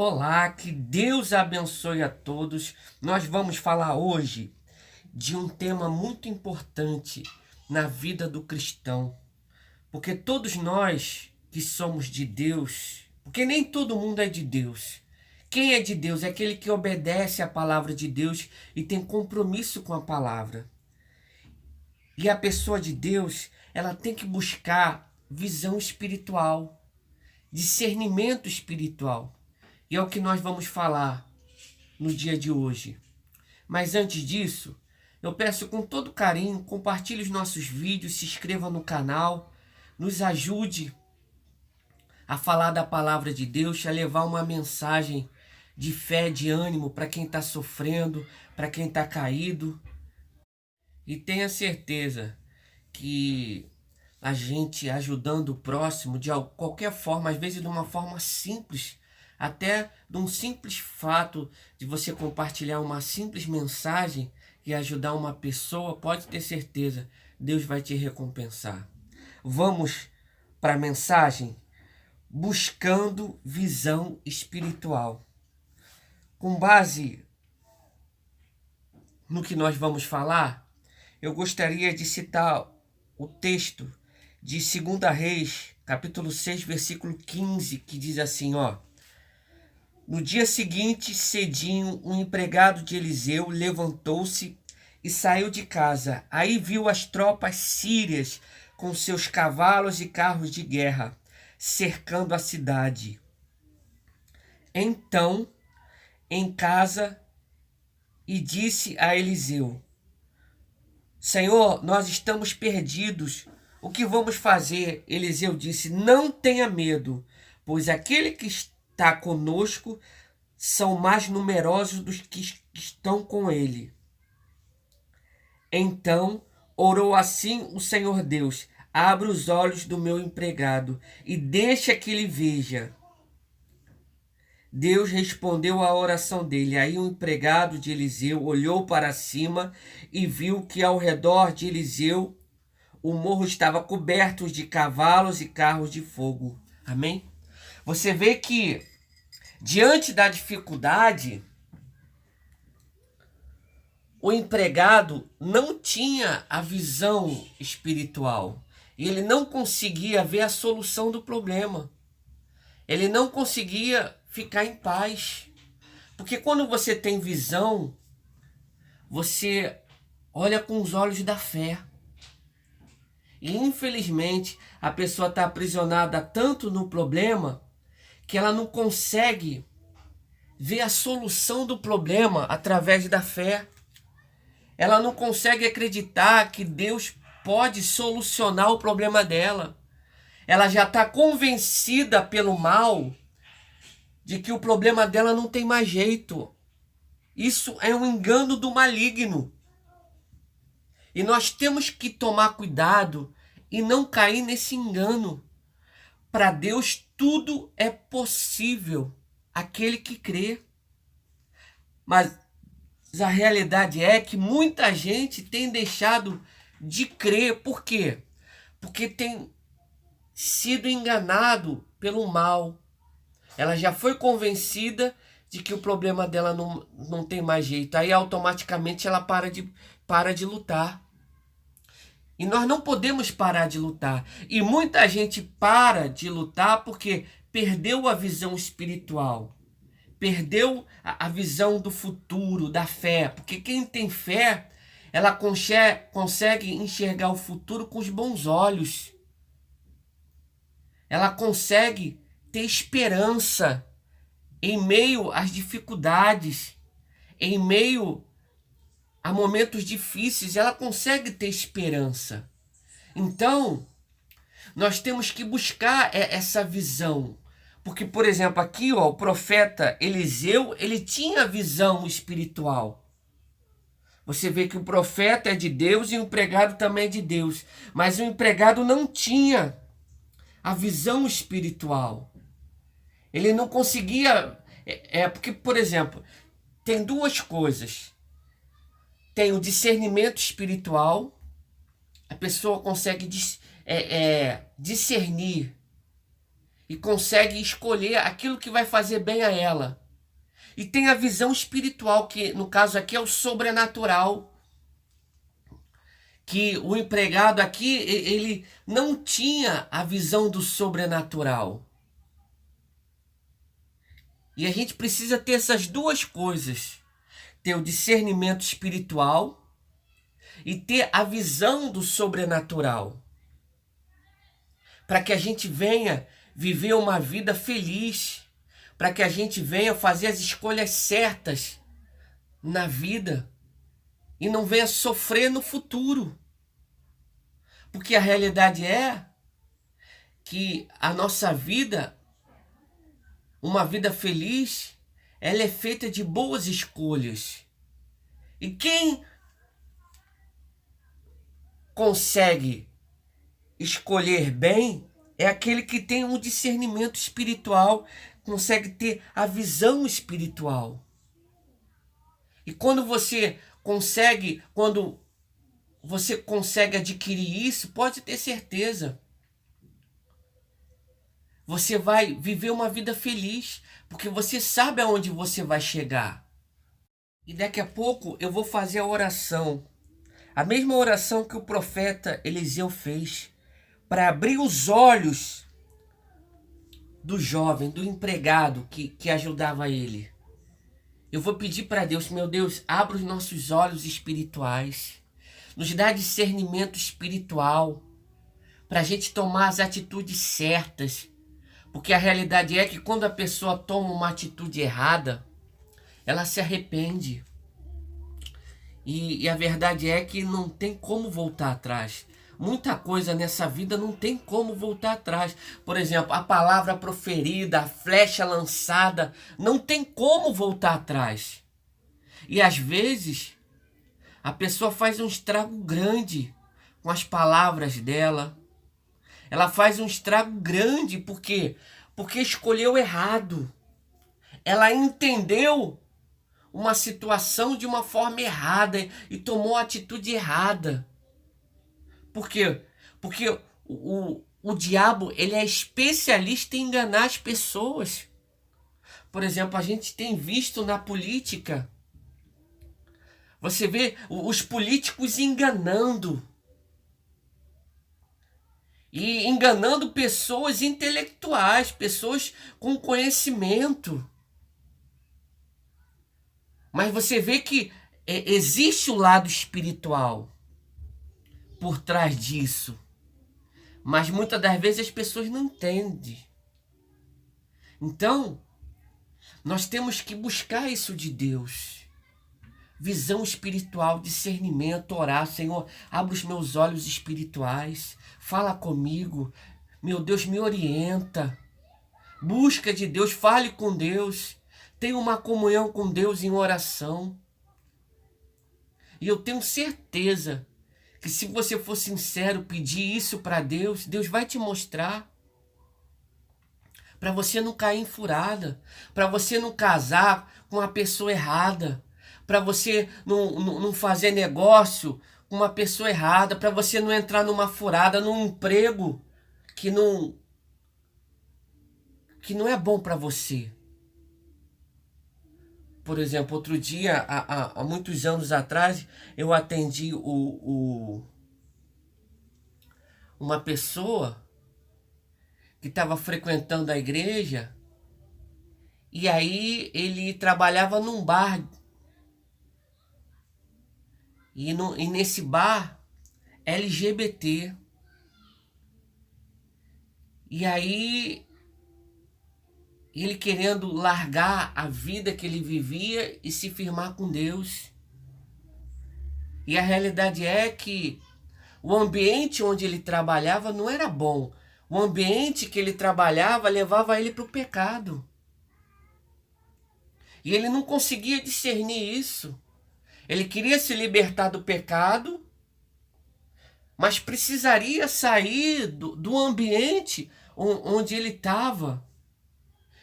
Olá, que Deus abençoe a todos. Nós vamos falar hoje de um tema muito importante na vida do cristão, porque todos nós que somos de Deus, porque nem todo mundo é de Deus. Quem é de Deus é aquele que obedece à palavra de Deus e tem compromisso com a palavra. E a pessoa de Deus, ela tem que buscar visão espiritual, discernimento espiritual. E é o que nós vamos falar no dia de hoje. Mas antes disso, eu peço com todo carinho, compartilhe os nossos vídeos, se inscreva no canal, nos ajude a falar da palavra de Deus, a levar uma mensagem de fé, de ânimo para quem está sofrendo, para quem está caído. E tenha certeza que a gente ajudando o próximo de qualquer forma, às vezes de uma forma simples, até de um simples fato de você compartilhar uma simples mensagem e ajudar uma pessoa, pode ter certeza, Deus vai te recompensar. Vamos para a mensagem? Buscando visão espiritual. Com base no que nós vamos falar, eu gostaria de citar o texto de 2 Reis, capítulo 6, versículo 15, que diz assim, ó: No dia seguinte, cedinho, um empregado de Eliseu levantou-se e saiu de casa. Aí viu as tropas sírias com seus cavalos e carros de guerra, cercando a cidade. Então, em casa, e disse a Eliseu: Senhor, nós estamos perdidos. O que vamos fazer? Eliseu disse: Não tenha medo, pois aquele que está conosco são mais numerosos dos que estão com ele. Então orou assim o Senhor Deus: Abre os olhos do meu empregado e deixa que ele veja. Deus respondeu à oração dele. Aí o empregado de Eliseu olhou para cima e viu que ao redor de Eliseu o morro estava coberto de cavalos e carros de fogo. Amém? Você vê que diante da dificuldade, o empregado não tinha a visão espiritual. Ele não conseguia ver a solução do problema. Ele não conseguia ficar em paz. Porque quando você tem visão, você olha com os olhos da fé. E infelizmente a pessoa está aprisionada tanto no problema que ela não consegue ver a solução do problema através da fé. Ela não consegue acreditar que Deus pode solucionar o problema dela. Ela já está convencida pelo mal de que o problema dela não tem mais jeito. Isso é um engano do maligno. E nós temos que tomar cuidado e não cair nesse engano. Para Deus tudo é possível, aquele que crê. Mas a realidade é que muita gente tem deixado de crer. Por quê? Porque tem sido enganado pelo mal. Ela já foi convencida de que o problema dela não tem mais jeito. Aí automaticamente ela para de lutar. E nós não podemos parar de lutar. E muita gente para de lutar porque perdeu a visão espiritual. Perdeu a visão do futuro, da fé. Porque quem tem fé, ela consegue enxergar o futuro com os bons olhos. Ela consegue ter esperança em meio às dificuldades, em meio a momentos difíceis. Ela consegue ter esperança. Então, nós temos que buscar essa visão. Porque, por exemplo, aqui ó, o profeta Eliseu, ele tinha visão espiritual. Você vê que o profeta é de Deus e o empregado também é de Deus. Mas o empregado não tinha a visão espiritual. Ele não conseguia... porque, por exemplo, tem duas coisas. Tem o discernimento espiritual. A pessoa consegue discernir e consegue escolher aquilo que vai fazer bem a ela. E tem a visão espiritual, que no caso aqui é o sobrenatural. Que o empregado aqui, ele não tinha a visão do sobrenatural. E a gente precisa ter essas duas coisas. Ter o discernimento espiritual e ter a visão do sobrenatural. Para que a gente venha viver uma vida feliz. Para que a gente venha fazer as escolhas certas na vida. E não venha sofrer no futuro. Porque a realidade é que a nossa vida, uma vida feliz, ela é feita de boas escolhas. E quem consegue escolher bem é aquele que tem um discernimento espiritual, consegue ter a visão espiritual. E quando você consegue adquirir isso, pode ter certeza. Você vai viver uma vida feliz, porque você sabe aonde você vai chegar. E daqui a pouco eu vou fazer a oração. A mesma oração que o profeta Eliseu fez para abrir os olhos do jovem, do empregado que ajudava ele. Eu vou pedir para Deus, meu Deus, abra os nossos olhos espirituais. Nos dá discernimento espiritual para a gente tomar as atitudes certas. Porque a realidade é que quando a pessoa toma uma atitude errada, ela se arrepende. E a verdade é que não tem como voltar atrás. Muita coisa nessa vida não tem como voltar atrás. Por exemplo, a palavra proferida, a flecha lançada, não tem como voltar atrás. E às vezes a pessoa faz um estrago grande com as palavras dela. Ela faz um estrago grande porque escolheu errado. Ela entendeu uma situação de uma forma errada e tomou a atitude errada. Por quê? Porque o diabo, ele é especialista em enganar as pessoas. Por exemplo, a gente tem visto na política, você vê os políticos enganando. E enganando pessoas intelectuais, pessoas com conhecimento. Mas você vê que existe o lado espiritual por trás disso. Mas muitas das vezes as pessoas não entendem. Então, nós temos que buscar isso de Deus. Visão espiritual, discernimento, orar. Senhor, abre os meus olhos espirituais. Fala comigo. Meu Deus, me orienta. Busca de Deus, fale com Deus. Tenha uma comunhão com Deus em oração. E eu tenho certeza que se você for sincero, pedir isso para Deus, Deus vai te mostrar. Para você não cair em furada. Para você não casar com a pessoa errada. Para você não fazer negócio com uma pessoa errada. Para você não entrar numa furada, num emprego que não é bom para você. Por exemplo, outro dia, há muitos anos atrás, eu atendi uma pessoa que estava frequentando a igreja, e aí ele trabalhava num bar. E nesse bar, LGBT. E aí ele querendo largar a vida que ele vivia e se firmar com Deus. E a realidade é que o ambiente onde ele trabalhava não era bom. O ambiente que ele trabalhava levava ele para o pecado. E ele não conseguia discernir isso. Ele queria se libertar do pecado, mas precisaria sair do ambiente onde ele estava.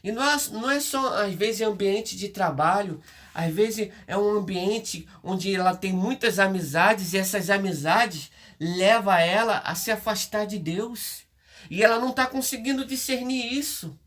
E não é só, às vezes, ambiente de trabalho. Às vezes é um ambiente onde ela tem muitas amizades e essas amizades levam ela a se afastar de Deus. E ela não está conseguindo discernir isso.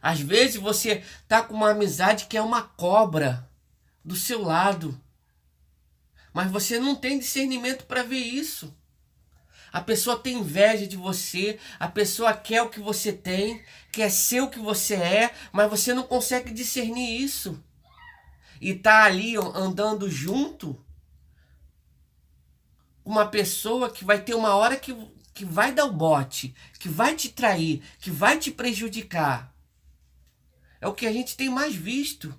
Às vezes você tá com uma amizade que é uma cobra do seu lado, mas você não tem discernimento para ver isso. A pessoa tem inveja de você, a pessoa quer o que você tem, quer ser o que você é, mas você não consegue discernir isso. E tá ali andando junto com uma pessoa que vai ter uma hora que vai dar o bote, que vai te trair, que vai te prejudicar. É o que a gente tem mais visto.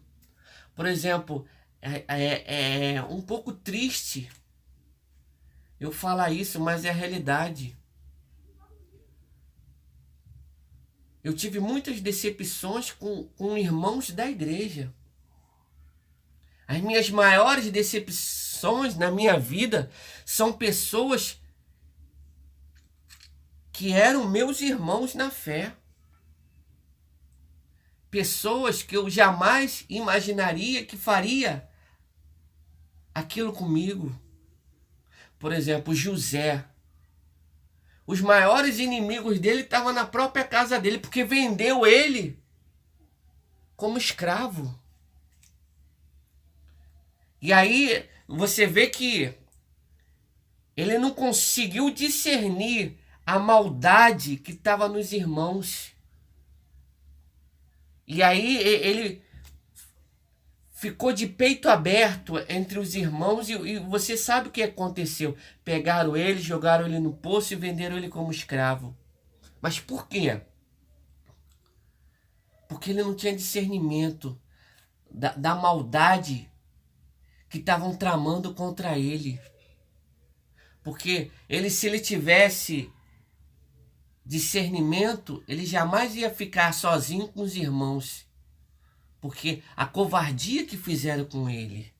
Por exemplo, é um pouco triste eu falar isso, mas é a realidade. Eu tive muitas decepções com irmãos da igreja. As minhas maiores decepções na minha vida são pessoas que eram meus irmãos na fé. Pessoas que eu jamais imaginaria que faria aquilo comigo. Por exemplo, José. Os maiores inimigos dele estavam na própria casa dele, porque vendeu ele como escravo. E aí você vê que ele não conseguiu discernir a maldade que estava nos irmãos. E aí ele ficou de peito aberto entre os irmãos e você sabe o que aconteceu. Pegaram ele, jogaram ele no poço e venderam ele como escravo. Mas por quê? Porque ele não tinha discernimento da maldade que estavam tramando contra ele. Porque se ele tivesse discernimento, ele jamais ia ficar sozinho com os irmãos. Porque a covardia que fizeram com ele.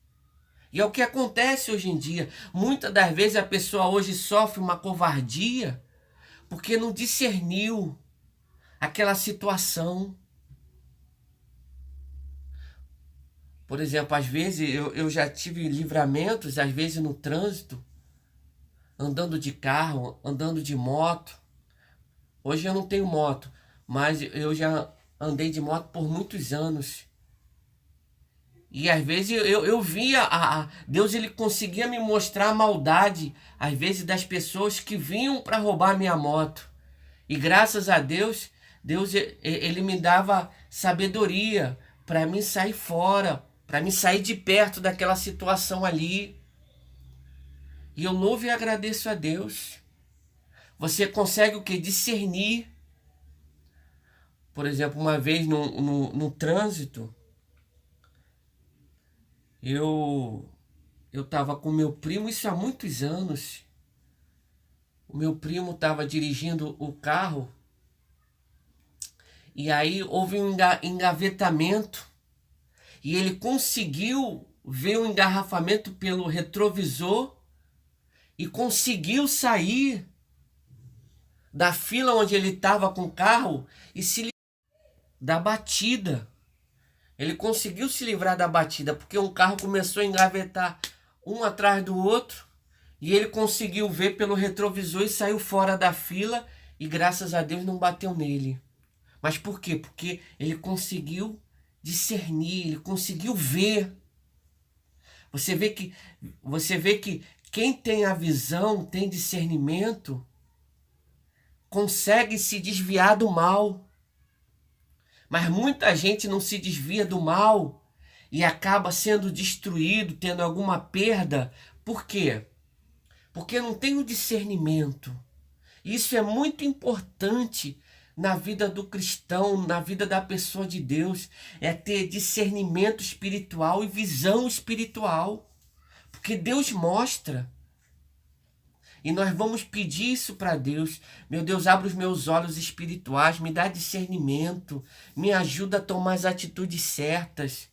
E é o que acontece hoje em dia. Muitas das vezes a pessoa hoje sofre uma covardia porque não discerniu aquela situação. Por exemplo, às vezes eu já tive livramentos, às vezes no trânsito, andando de carro, andando de moto. Hoje eu não tenho moto, mas eu já andei de moto por muitos anos. E às vezes eu via, Deus ele conseguia me mostrar a maldade, às vezes das pessoas que vinham para roubar minha moto. E graças a Deus, ele me dava sabedoria para mim sair fora, para mim sair de perto daquela situação ali. E eu louvo e agradeço a Deus. Você consegue o que? Discernir. Por exemplo, uma vez no trânsito, eu estava com meu primo, isso há muitos anos. O meu primo estava dirigindo o carro e aí houve um engavetamento e ele conseguiu ver o engarrafamento pelo retrovisor e conseguiu sair da fila onde ele estava com o carro e se livrar da batida. Ele conseguiu se livrar da batida porque um carro começou a engavetar um atrás do outro e ele conseguiu ver pelo retrovisor e saiu fora da fila e graças a Deus não bateu nele. Mas por quê? Porque ele conseguiu discernir, ele conseguiu ver. Você vê que quem tem a visão, tem discernimento, consegue se desviar do mal. Mas muita gente não se desvia do mal e acaba sendo destruído, tendo alguma perda. Por quê? Porque não tem o discernimento. Isso é muito importante na vida do cristão, na vida da pessoa de Deus. É ter discernimento espiritual e visão espiritual. Porque Deus mostra. E nós vamos pedir isso para Deus. Meu Deus, abre os meus olhos espirituais, me dá discernimento, me ajuda a tomar as atitudes certas,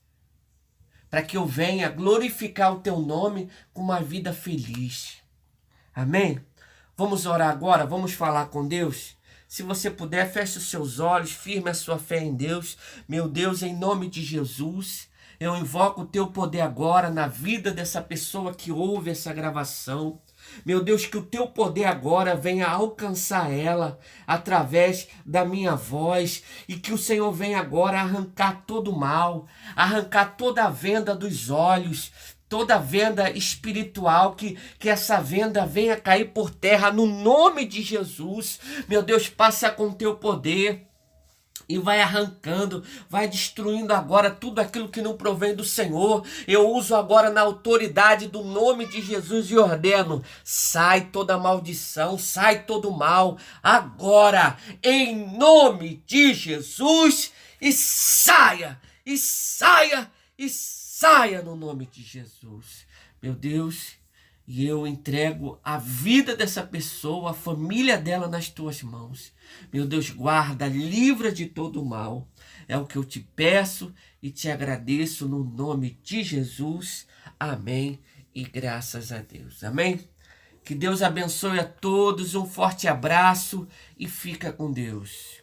para que eu venha glorificar o teu nome com uma vida feliz. Amém? Vamos orar agora, vamos falar com Deus? Se você puder, feche os seus olhos, firme a sua fé em Deus. Meu Deus, em nome de Jesus, eu invoco o teu poder agora na vida dessa pessoa que ouve essa gravação. Meu Deus, que o teu poder agora venha alcançar ela através da minha voz e que o Senhor venha agora arrancar todo o mal, arrancar toda a venda dos olhos, toda a venda espiritual, que essa venda venha cair por terra no nome de Jesus. Meu Deus, passa com teu poder e vai arrancando, vai destruindo agora tudo aquilo que não provém do Senhor. Eu uso agora na autoridade do nome de Jesus e ordeno: sai toda maldição, sai todo mal, agora, em nome de Jesus, e saia, e saia, e saia no nome de Jesus. Meu Deus, e eu entrego a vida dessa pessoa, a família dela nas tuas mãos. Meu Deus, guarda, livra de todo o mal. É o que eu te peço e te agradeço no nome de Jesus. Amém e graças a Deus. Amém? Que Deus abençoe a todos, um forte abraço e fica com Deus.